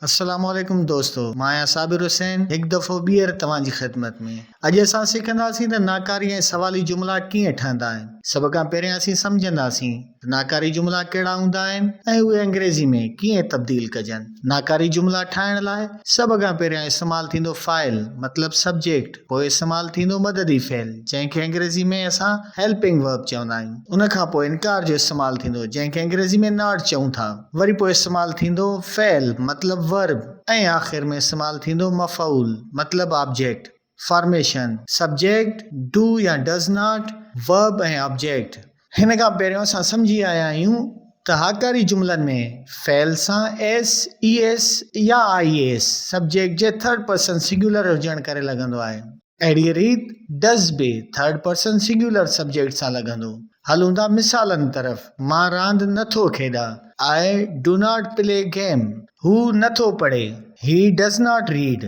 अस्सलामुअलैकुम दोस्तों, मां साबिर हुसैन एक दफ़ो ॿीहर तव्हांजी ख़िदमत में। अॼु असां सिखंदासीं त नाकारी ऐं सवाली जुमिला कीअं ठहंदा आहिनि। सभ खां पहिरियों असीं सम्झंदासीं त नाकारी जुमिला कहिड़ा हूंदा आहिनि ऐं उहे अंग्रेज़ी में कीअं तब्दील कजनि। नाकारी जुमिला ठाहिण लाइ सभ खां पहिरियों इस्तेमालु थींदो फ़ाइल मतिलबु सब्जेक्ट, पोइ इस्तेमालु थींदो मददी फ़ेल जंहिंखे अंग्रेज़ी में असां हेल्पिंग वर्ब चवंदा आहियूं। उन खां पोइ इनकार जो इस्तेमालु थींदो जंहिंखे अंग्रेज़ी में नॉट चऊं था। वरी पोइ इस्तेमालु थींदो फ़ेल मतिलबु वर्ब ऐं आख़िर में इस्तेमालु थींदो मफ़ऊल मतिलबु ऑब्जेक्ट। फॉर्मेशन सब्जेक्ट डू या डज़ नॉट वर्ब ऐं ऑब्जेक्ट। हिन खां पहिरियों असां सम्झी आया आहियूं त हाकारी जुमिलनि में फ़ेल सां एस ई एस या I S subject J third person singular हुजण करे लॻंदो आहे। अहिड़ी रीति डज़ बि थर्ड पर्सन सिंगुलर सब्जेक्ट सां लॻंदो। हलूं था मिसालनि तरफ़। मां रांदि नथो खेॾां। I do not play game. हू नथो पढ़े। He does not read.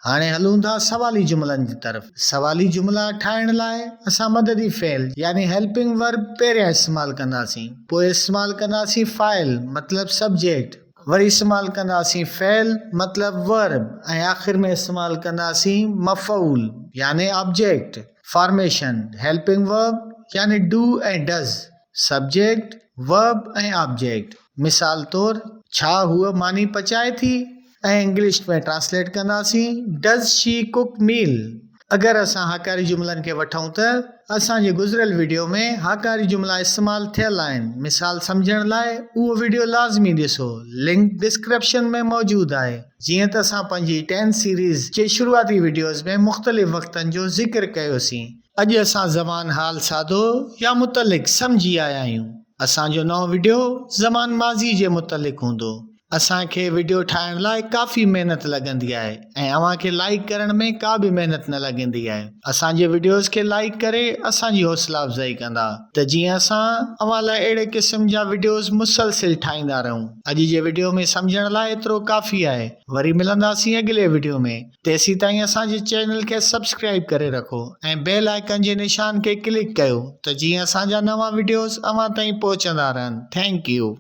हाणे हलूं था सवाली जुमिलनि जी तरफ़। सवाली जुमिला ठाहिण लाइ असां मददी फ़ेल यानी हेल्पिंग वर्ब पहिरियां इस्तेमालु कंदासीं, पोइ इस्तेमालु कंदासीं फ़ाइल मतिलबु सब्जेक्ट, वरी इस्तेमालु कंदासीं फ़ेल मतिलबु वर्ब ऐं आख़िर में इस्तेमालु कंदासीं मफ़ऊल यानी ऑब्जेक्ट। फॉर्मेशन हेल्पिंग वर्ब यानी डू ऐं डज़, सब्जेक्ट वर्ब ऐं ऑब्जेक्ट। मिसाल तौर छा हूअ मानी पचाए थी ऐं इंग्लिश में ट्रांसलेट कंदासीं डज़ शी कुक मील। अगरि असां हाकारी जुमिलनि खे वठूं त असांजे गुज़िरियल वीडियो में हाकारी जुमिला इस्तेमालु थियल आहिनि। मिसाल सम्झण लाइ उहो वीडियो लाज़मी ॾिसो, लिंक डिस्क्रिप्शन में मौजूदु आहे। जीअं त असां पंहिंजी 10 सीरीज़ जे शुरूआती वीडियोज़ में मुख़्तलिफ़ वक़्तनि जो ज़िक्र कयोसीं। अॼु असां ज़मान हाल सादो या मुतलिक़ सम्झी आया आहियूं। असांजो नओं वीडियो ज़मान माज़ी जे मुतलिक़ हूंदो। असांखे वीडियो ठाहिण लाइ काफ़ी महिनत लॻंदी आहे ऐं अव्हांखे लाइक करण में का बि महिनत न लॻंदी आहे। असांजे वीडियोज़ खे लाइक करे असांजी हौसला अफ़ज़ाई कंदा त जीअं असां अव्हां लाइ अहिड़े क़िस्म जा वीडियोज़ मुसलसिल ठाहींदा रहूं। अॼु जे वीडियो में सम्झण लाइ एतिरो काफ़ी आहे। वरी मिलंदासीं अॻिले वीडियो में। तेसीं ताईं असांजे चैनल खे सब्सक्राइब करे रखो ऐं बेल आइकन जे निशान खे क्लिक कयो त जीअं असांजा नवां वीडियोज़ अव्हां ताईं पहुचंदा रहनि। Thank U.